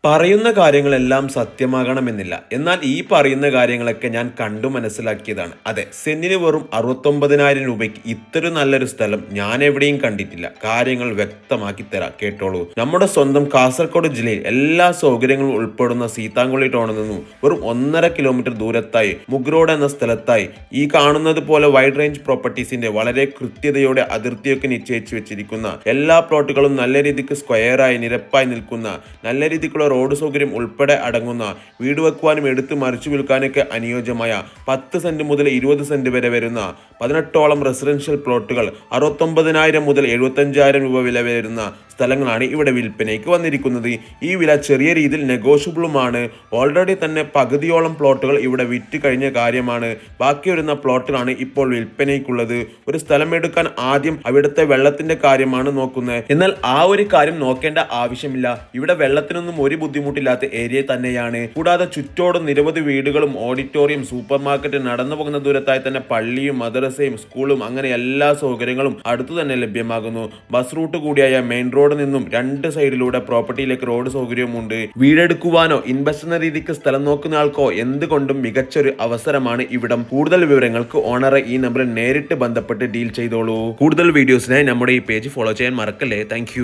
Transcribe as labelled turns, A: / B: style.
A: പറയുന്ന കാര്യങ്ങളെല്ലാം സത്യമാകണമെന്നില്ല. എന്നാൽ ഈ പറയുന്ന കാര്യങ്ങളൊക്കെ ഞാൻ കണ്ടു മനസ്സിലാക്കിയതാണ്. അതെ, സെന്റിന് വെറും 69,000 രൂപയ്ക്ക് ഇത്രയും നല്ലൊരു സ്ഥലം ഞാൻ എവിടെയും കണ്ടിട്ടില്ല. കാര്യങ്ങൾ വ്യക്തമാക്കി തരാം, കേട്ടോളൂ. നമ്മുടെ സ്വന്തം കാസർഗോഡ് ജില്ലയിൽ എല്ലാ സൗകര്യങ്ങളും ഉൾപ്പെടുന്ന സീതാങ്കുളി ടൗണിൽ നിന്നും വെറും 1.5 കിലോമീറ്റർ ദൂരത്തായി മുഗ്രോഡ് എന്ന സ്ഥലത്തായി ഈ കാണുന്നത് പോലെ വൈഡ് റേഞ്ച് പ്രോപ്പർട്ടീസിന്റെ വളരെ കൃത്യതയോടെ അതിർത്തിയൊക്കെ നിശ്ചയിച്ചു വെച്ചിരിക്കുന്ന എല്ലാ പ്ലോട്ടുകളും നല്ല രീതിക്ക് സ്ക്വയറായി നിരപ്പായി നിൽക്കുന്ന നല്ല രീതിക്കുള്ള റോഡ് സൗകര്യം ഉൾപ്പെടെ അടങ്ങുന്ന വീട് വെക്കുവാനും എടുത്ത് മറിച്ചു വിൽക്കാനൊക്കെ അനുയോജ്യമായ 10 സെന്റ് മുതൽ 20 സെന്റ് വരെ വരുന്ന 18ഓളം റെസിഡൻഷ്യൽ പ്ലോട്ടുകൾ 69,000 മുതൽ 75,000 രൂപ വില വരുന്ന സ്ഥലങ്ങളാണ് ഇവിടെ വിൽപ്പനയ്ക്ക് വന്നിരിക്കുന്നത്. ഈ വില ചെറിയ രീതിയിൽ നെഗോഷ്യബിളുമാണ്. ഓൾറെഡി തന്നെ പകുതിയോളം പ്ലോട്ടുകൾ ഇവിടെ വിറ്റ് കഴിഞ്ഞ കാര്യമാണ്. ബാക്കി വരുന്ന പ്ലോട്ടുകളാണ് ഇപ്പോൾ വിൽപ്പനയ്ക്കുള്ളത്. ഒരു സ്ഥലം എടുക്കാൻ ആദ്യം അവിടുത്തെ വെള്ളത്തിന്റെ കാര്യമാണ് നോക്കുന്നത്. എന്നാൽ ആ ഒരു കാര്യം നോക്കേണ്ട ആവശ്യമില്ല. ഇവിടെ വെള്ളത്തിനൊന്നും ഒരു ബുദ്ധിമുട്ടില്ലാത്ത ഏരിയ തന്നെയാണ്. കൂടാതെ ചുറ്റോടും നിരവധി വീടുകളും ഓഡിറ്റോറിയം, സൂപ്പർ മാർക്കറ്റ്, നടന്നു പോകുന്ന ദൂരത്തായി തന്നെ പള്ളിയും മദ്രസയും സ്കൂളും അങ്ങനെ എല്ലാ സൗകര്യങ്ങളും അടുത്തു തന്നെ ലഭ്യമാകുന്നു. ബസ് റൂട്ട് കൂടിയായ മെയിൻ റോഡ് നിന്നും 2 സൈഡിലൂടെ പ്രോപ്പർട്ടിയിലേക്ക് റോഡ് സൗകര്യമുണ്ട്. വീടെടുക്കുവാനോ ഇൻവെസ്റ്റ് എന്ന രീതിക്ക് സ്ഥലം നോക്കുന്ന ആൾക്കോ എന്തുകൊണ്ടും മികച്ചൊരു അവസരമാണ് ഇവിടം. കൂടുതൽ വിവരങ്ങൾക്ക് ഓണറെ ഈ നമ്പറിൽ നേരിട്ട് ബന്ധപ്പെട്ട് ഡീൽ ചെയ്തോളൂ. കൂടുതൽ വീഡിയോസിനായി നമ്മുടെ ഈ പേജ് ഫോളോ ചെയ്യാൻ മറക്കല്ലേ. താങ്ക്